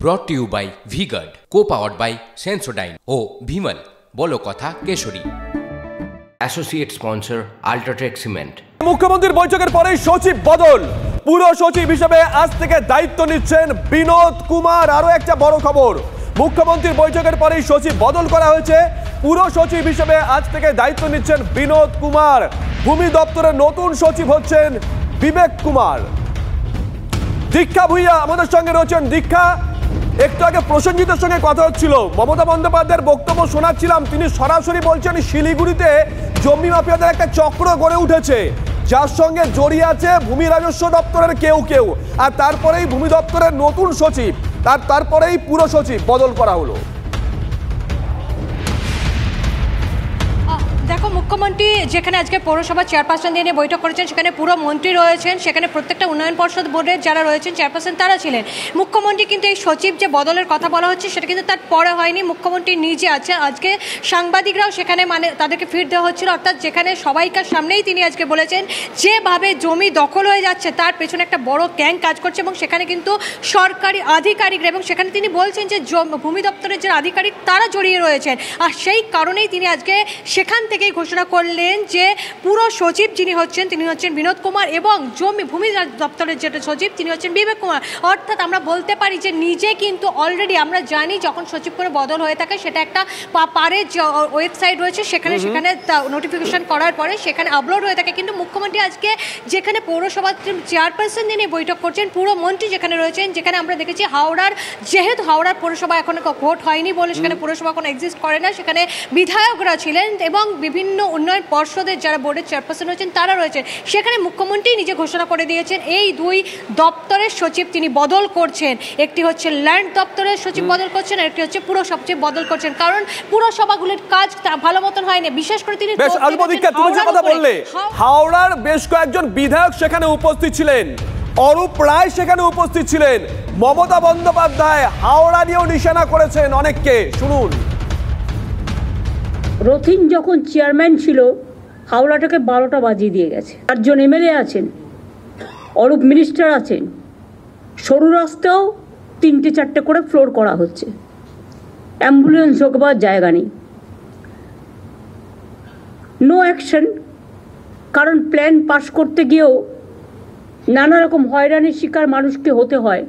ব্রট to you by V-Guard, co-powered by Sensodyne ও ভিমল বলো কথা Keshari. Associate sponsor UltraTech cement. মুখ্যমন্ত্রীর বৈঠকের পরেই সচিব বদল, পুরো সচিব হিসেবে আজ থেকে দায়িত্ব নিচ্ছেন বিনোদ কুমার। আরো একটা বড় খবর, মুখ্যমন্ত্রীর বৈঠকের পরেই সচিব বদল করা হয়েছে। পুরো সচিব হিসেবে আজ থেকে দায়িত্ব নিচ্ছেন বিনোদ কুমার। ভূমি দপ্তরের নতুন সচিব হচ্ছেন বিবেক কুমার। দীক্ষা ভুইয়া আমাদের সঙ্গে রয়েছেন। দীক্ষা, একটু আগে প্রসেনজিতের সঙ্গে কথা হচ্ছিল, মমতা বন্দ্যোপাধ্যায়ের বক্তব্য শোনাচ্ছিলাম, তিনি সরাসরি বলছেন শিলিগুড়িতে জমি মাফিয়াদের একটা চক্র গড়ে উঠেছে, যার সঙ্গে জড়িয়ে আছে ভূমি রাজস্ব দপ্তরের কেউ কেউ, আর তারপরেই ভূমি দপ্তরের নতুন সচিব, তারপরেই পুরো সচিব বদল করা হলো। দেখো, মুখ্যমন্ত্রী যেখানে আজকে পৌরসভা চেয়ারপারসন নিয়ে বৈঠক করেছেন, সেখানে পুরো মন্ত্রী রয়েছেন, সেখানে প্রত্যেকটা উন্নয়ন পর্ষদ বোর্ডের যারা রয়েছেন চেয়ারপারসন তারা ছিলেন। মুখ্যমন্ত্রী কিন্তু এই সচিব যে বদলের কথা বলা হচ্ছে সেটা কিন্তু তার পরে হয়নি, মুখ্যমন্ত্রী নিজে আছে। আজকে সাংবাদিকরাও সেখানে তাদেরকে ফিড দেওয়া হচ্ছিল, অর্থাৎ যেখানে সবাইকার সামনেই তিনি আজকে বলেছেন যেভাবে জমি দখল হয়ে যাচ্ছে তার পেছনে একটা বড় গ্যাং কাজ করছে, এবং সেখানে কিন্তু সরকারি আধিকারিকরা, এবং সেখানে তিনি বলছেন যে ভূমি দপ্তরের যে আধিকারিক তারা জড়িয়ে রয়েছেন। আর সেই কারণেই তিনি আজকে সেখান থেকেই ঘোষণা করলেন যে পুরো সচিব যিনি হচ্ছেন তিনি হচ্ছেন বিনোদ কুমার, এবং ভূমি দপ্তরের যেটা সচিব তিনি হচ্ছেন বিবেক কুমার। অর্থাৎ আমরা বলতে পারি যে নিজে কিন্তু অলরেডি আমরা জানি যখন সচিব করে বদল হয়ে থাকে সেটা একটা পারের যে ওয়েবসাইট রয়েছে সেখানে নোটিফিকেশন করার পরে সেখানে আপলোড হয়ে থাকে। কিন্তু মুখ্যমন্ত্রী আজকে যেখানে পৌরসভার চেয়ারপারসন নিয়ে বৈঠক করছেন, পুরো মন্ত্রী যেখানে রয়েছেন, যেখানে আমরা দেখেছি যেহেতু হাওড়ার পৌরসভা এখন ভোট হয়নি বলে সেখানে পৌরসভা কোনো এক্সিস্ট করে না, সেখানে বিধায়করা ছিলেন এবং বিভিন্ন উন্নয়ন পর্ষদের যারা বোর্ডের চেয়ারপারসন রয়েছেন তারা রয়েছেন। সেখানে মুখ্যমন্ত্রী নিজে ঘোষণা করে দিয়েছেন এই দুই দপ্তরের সচিব তিনি বদল করছেন। একটি হচ্ছে ল্যান্ড দপ্তরের সচিব বদল করছেন, আর একটি হচ্ছে পুরো সচিব বদল করছেন, কারণ পুরসভাগুলির কাজ ভালো মতন হয়নি। বিশেষ করে তিনি হাওড়ার বেশ কয়েকজন বিধায়ক সেখানে উপস্থিত ছিলেন, অরূপ রায় সেখানে উপস্থিত ছিলেন, মমতা বন্দ্যোপাধ্যায় হাওড়া নিয়েও নিশানা করেছেন অনেককে। শুনুন। রথিন যখন চেয়ারম্যান ছিল হাওড়াটাকে 12টা বাজিয়ে দিয়ে গেছে। 4জন এমএলএ আছেন, অরূপ মিনিস্টার আছেন, সরু রাস্তাও 3-4টে করে ফ্লোর করা হচ্ছে, অ্যাম্বুলেন্স ঢোকবার জায়গা নেই, নো অ্যাকশন। কারণ প্ল্যান পাস করতে গিয়েও নানা রকম হয়রানির শিকার মানুষকে হতে হয়,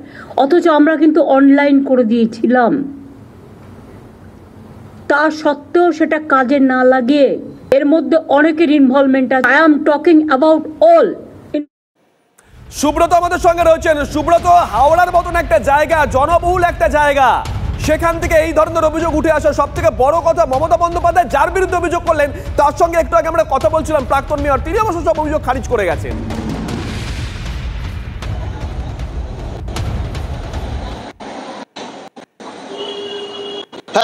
অথচ আমরা কিন্তু অনলাইন করে দিয়েছিলাম। তা সত্ত্বেও সেটা কাজে না লাগিয়ে এর মধ্যে অনেকের ইনভলভমেন্ট আছে। I am talking about all. Subrata আমাদের সঙ্গে রয়েছেন। সুব্রত, হাওড়ার মতন একটা জায়গা, জনবহুল একটা জায়গা, সেখান থেকে এই ধরনের অভিযোগ উঠে আসা সব থেকে বড় কথা, মমতা বন্দ্যোপাধ্যায় যার বিরুদ্ধে অভিযোগ করলেন তার সঙ্গে একটু আগে আমরা কথা বলছিলাম, প্রাক্তন মেয়র, তিনি অবশ্য সব অভিযোগ খারিজ করে গেছেন।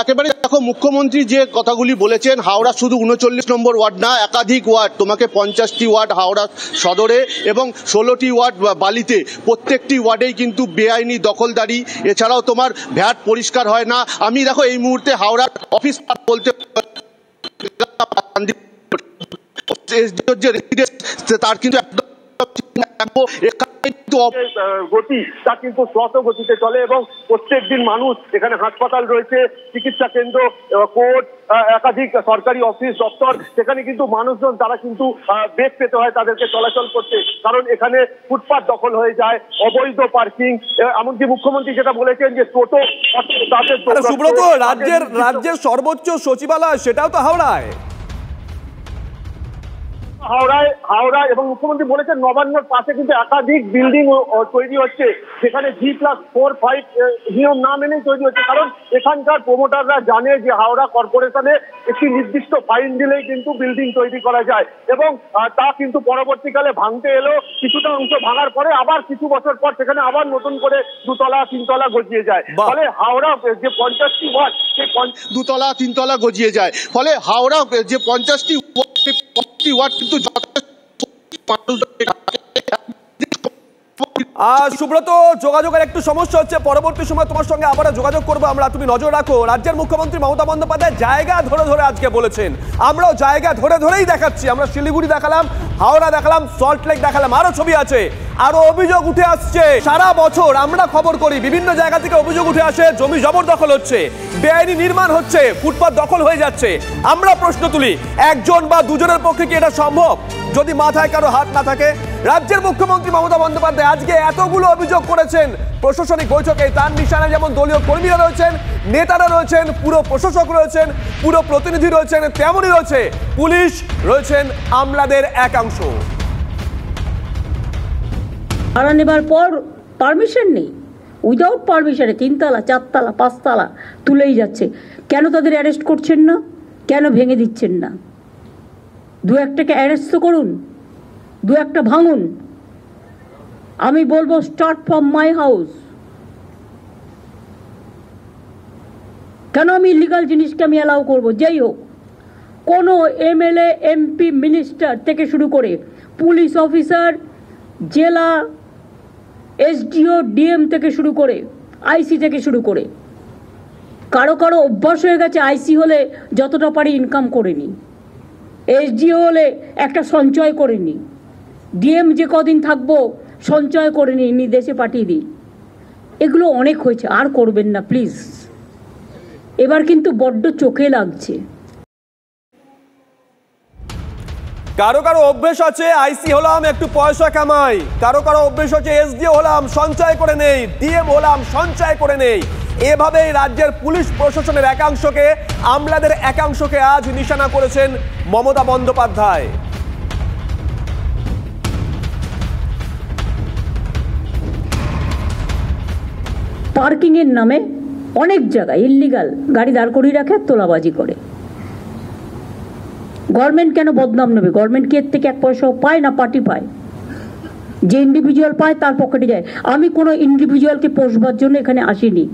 একেবারে দেখো, মুখ্যমন্ত্রী যে কথাগুলি বলেছেন, হাওড়া শুধু 39 নম্বর ওয়ার্ড না, একাধিক ওয়ার্ড, তোমাকে 50টি ওয়ার্ড হাওড়া সদরে এবং 16টি ওয়ার্ড বালিতে, প্রত্যেকটি ওয়ার্ডেই কিন্তু বেআইনি দখলদারি, এছাড়াও তোমার ভ্যাট পরিষ্কার হয় না। আমি দেখো এই মুহূর্তে হাওড়ার অফিস বলতে তার কিন্তু একদম গতি তা কিন্তু দ্রুত গতিতে চলে, এবং প্রত্যেক দিন মানুষ এখানে হাসপাতাল রয়েছে, চিকিৎসা কেন্দ্র, কোর্ট, একাধিক সরকারি অফিস দপ্তর, সেখানে কিন্তু মানুষজন তারা কিন্তু বেগ পেতে হয় তাদেরকে চলাচল করতে, কারণ এখানে ফুটপাত দখল হয়ে যায়, অবৈধ পার্কিং, এমনকি মুখ্যমন্ত্রী যেটা বলেছেন যে টোটো তাদের। সুব্রত, রাজ্যের সর্বোচ্চ সচিবালয় সেটাও তো হাওড়ায়। হাওড়া এবং মুখ্যমন্ত্রী বলেছেন নবান্নর পাশে কিন্তু একাধিক বিল্ডিং তৈরি হচ্ছে, সেখানে G+4-5 নিয়ম না মেনেই তৈরি হচ্ছে, কারণ এখানকার প্রমোটাররা জানে যে হাওড়া কর্পোরেশনে একটি নির্দিষ্ট ফাইন দিলেই কিন্তু বিল্ডিং তৈরি করা যায়, এবং তা কিন্তু পরবর্তীকালে ভাঙতে এলো, কিছুটা অংশ ভাঙার পরে আবার কিছু বছর পর সেখানে আবার নতুন করে 2তলা 3তলা গজিয়ে যায়। ফলে হাওড়া যে 50টি ওয়ার্ড, সেই 2তলা 3তলা গজিয়ে যায়, ফলে হাওড়া যে 50টি ওয়ার্ড কিন্তু সুব্রত, যোগাযোগের একটু সমস্যা হচ্ছে, পরবর্তী সময় তোমার সঙ্গে আবার যোগাযোগ করবো আমরা। তুমি নজর রাখো। রাজ্যের মুখ্যমন্ত্রী মমতা বন্দ্যোপাধ্যায় জায়গা ধরে ধরে আজকে বলেছেন, আমরাও জায়গা ধরে ধরেই দেখাচ্ছি। আমরা শিলিগুড়ি দেখালাম, হাওড়া দেখালাম, সল্টলেক দেখালাম, আরো ছবি আছে। আরো অভিযোগ উঠে আসছে। সারা বছর আমরা খবর করি, বিভিন্ন জায়গা থেকে অভিযোগ উঠে আসে, জমি জবরদখল হচ্ছে, বেআইনি নির্মাণ হচ্ছে, ফুটপাত দখল হয়ে যাচ্ছে। আমরা প্রশ্ন তুলি, একজন বা দুজনের পক্ষে কি এটা সম্ভব যদি মাথায় কারো হাত না থাকে? রাজ্যের মুখ্যমন্ত্রী মমতা বন্দ্যোপাধ্যায় আজকে এতগুলো অভিযোগ করেছেন প্রশাসনিক বৈঠকে। তার নিশানায় যেমন দলীয় কর্মীরা রয়েছেন, নেতারা রয়েছেন, পুরো প্রশাসক রয়েছেন, পুরো প্রতিনিধি রয়েছেন, তেমনই রয়েছে পুলিশ, রয়েছেন আমলাদের একাংশ। ভাড়া নেবার পর পারমিশন নেই, উইদাউট পারমিশনে 3 তলা 4 তলা 5 তলা তুলেই যাচ্ছে। কেন তাদের অ্যারেস্ট করছেন না? কেন ভেঙে দিচ্ছেন না? 2-1টাকে অ্যারেস্ট তো করুন, 2-1টা ভাঙুন। আমি বলবো স্টার্ট ফ্রম মাই হাউস। কেন আমি ইলিগাল জিনিসকে আমি অ্যালাউ করবো? যেই হোক, কোনো এমএলএ, এমপি, মিনিস্টার থেকে শুরু করে পুলিশ অফিসার, জেলা এসডিও, ডিএম থেকে শুরু করে আইসি থেকে শুরু করে, কারো কারো অভ্যাস হয়ে গেছে আইসি হলে যতটা পারি ইনকাম করে নি, এসডিও হলে একটা সঞ্চয় করে নি, ডিএম যে কদিন থাকবো সঞ্চয় করে নি, দেশে পাঠিয়ে দিই। এগুলো অনেক হয়েছে, আর করবেন না প্লিজ। এবার কিন্তু বড্ড চোখে লাগছে। কারো কারো অভ্যেস আছে আইসি হলাম একটু পয়সা কামাই, কারো কারো অভ্যেস হচ্ছে এসডিও হলাম সঞ্চয় করে নেই, ডিএম হলাম সঞ্চয় করে নেই। এভাবেই রাজ্যের পুলিশ প্রশাসনের একাংশকে, আমলাদের একাংশকে আজ নিশানা করেছেন মমতা বন্দ্যোপাধ্যায়। পার্কিং এর নামে অনেক জায়গায় ইল্লিগাল গাড়ি দাঁড় করিয়ে রাখে, তোলাবাজি করে। গভর্নমেন্ট কেন বদনাম নেবে? গভর্নমেন্ট কি এর থেকে 1 পয়সাও পায় না? পার্টি পায়। যে ইন্ডিভিজুয়াল পায় তার পকেটে যায়। আমি কোনো ইন্ডিভিজুয়ালকে পোষবার জন্য এখানে আসিনি,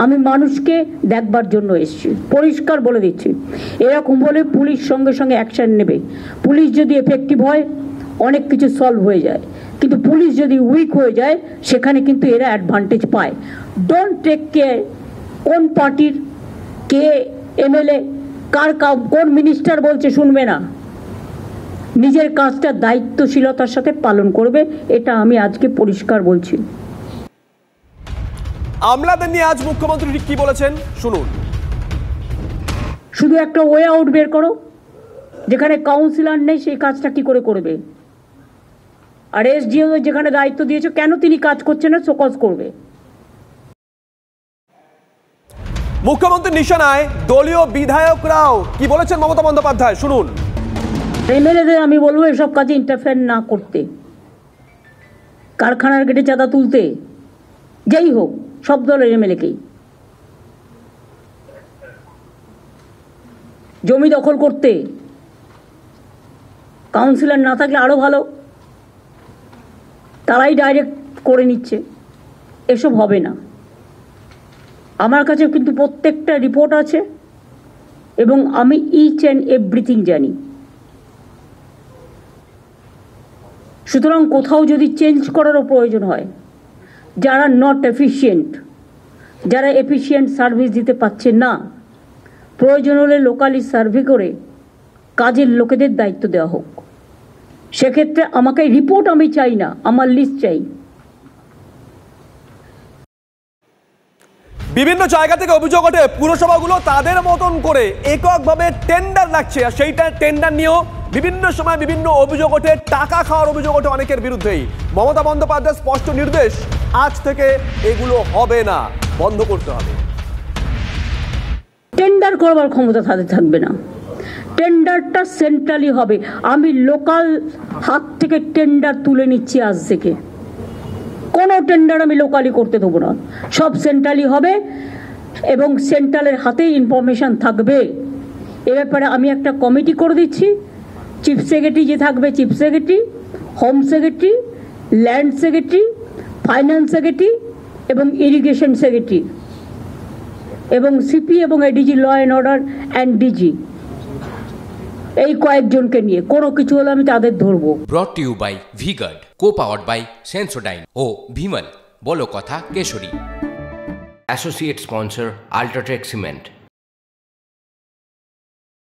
আমি মানুষকে দেখবার জন্য এসেছি। পরিষ্কার বলে দিচ্ছি, এরকম বলে পুলিশ সঙ্গে সঙ্গে অ্যাকশন নেবে। পুলিশ যদি এফেক্টিভ হয় অনেক কিছু সলভ হয়ে যায়, কিন্তু পুলিশ যদি উইক হয়ে যায় সেখানে কিন্তু এরা অ্যাডভান্টেজ পায়। ডোন্ট টেক কেয়ার কোন পার্টির কে এমএলএ, কার কোন মিনিস্টার বলছে শুনবে না। নিজের কাজটা দায়িত্বশীলতার সাথে পালন করবে, এটা আমি আজকে পরিষ্কার বলছি। আমলাদের নিয়ে আজ মুখ্যমন্ত্রী কি বলেছেন শুনুন। শুধু একটা ওয়ে আউট বের করো, যেখানে কাউন্সিলর নেই সেই কাজটা কি করে করবে। আর এসডিও যেখানে দায়িত্ব দিয়েছে কেন তিনি কাজ করছেন না, শোকজ করবে। মুখ্যমন্ত্রী নিশানায় দলীয় বিধায়করাও কি বলেছেন মমতা বন্দ্যোপাধ্যায় শুনুন। এমএলএদের আমি বলবো এসব কাজে ইন্টারফেয়ার না করতে, কারখানার গেটে চাঁদা তুলতে, যেই হোক সব দলের এমএলএকেই, জমি দখল করতে, কাউন্সিলর না থাকলে আরো ভালো, তারাই ডাইরেক্ট করে নিচ্ছে। এসব হবে না। আমার কাছে কিন্তু প্রত্যেকটা রিপোর্ট আছে এবং আমি ইচ অ্যান্ড এভরিথিং জানি। সুতরাং কোথাও যদি চেঞ্জ করারও প্রয়োজন হয়, যারা নট এফিশিয়েন্ট, যারা এফিশিয়েন্ট সার্ভিস দিতে পারছে না, প্রয়োজন হলে লোকালি সার্ভে করে কাজের লোকেদের দায়িত্ব দেওয়া হোক। সেক্ষেত্রে আমাকে রিপোর্ট আমি চাই না, আমার লিস্ট চাই। বিভিন্ন জায়গা থেকে অভিযোগ ওঠে পুরসভাগুলো তাদের মতন করে এককভাবে টেন্ডার লাগছে, আর সেইটা টেন্ডার নিয়েও বিভিন্ন সময় বিভিন্ন অভিযোগ ওঠে, টাকা খাওয়ার অভিযোগ ওঠে অনেকের বিরুদ্ধেই। মমতা বন্দ্যোপাধ্যায়ের স্পষ্ট নির্দেশ, আজ থেকে এগুলো হবে না, বন্ধ করতে হবে। টেন্ডার করবার ক্ষমতা তাদের থাকবে না, টেন্ডারটা সেন্ট্রালি হবে। আমি লোকাল হাত থেকে টেন্ডার তুলে নিচ্ছি আজ থেকে, কোনো টেন্ডার আমি লোকালি করতে দেবো না, সব সেন্ট্রালি হবে এবং সেন্ট্রালের হাতেই ইনফরমেশন থাকবে। এ ব্যাপারে আমি একটা কমিটি করে দিচ্ছি, চিফ সেক্রেটারি যে থাকবে, chief secretary, home secretary, land secretary, finance secretary এবং ইরিগেশন সেক্রেটারি এবং সিপি এবং ADG, law and order and DG, এই কয়েকজনকে নিয়ে কোনো কিছু হলে আমি তাদের ধরবো। Brought to you by V-Guard, co-powered by Sensodyne ও ভিমল, বলো কথা Keshari. Associate sponsor UltraTech cement.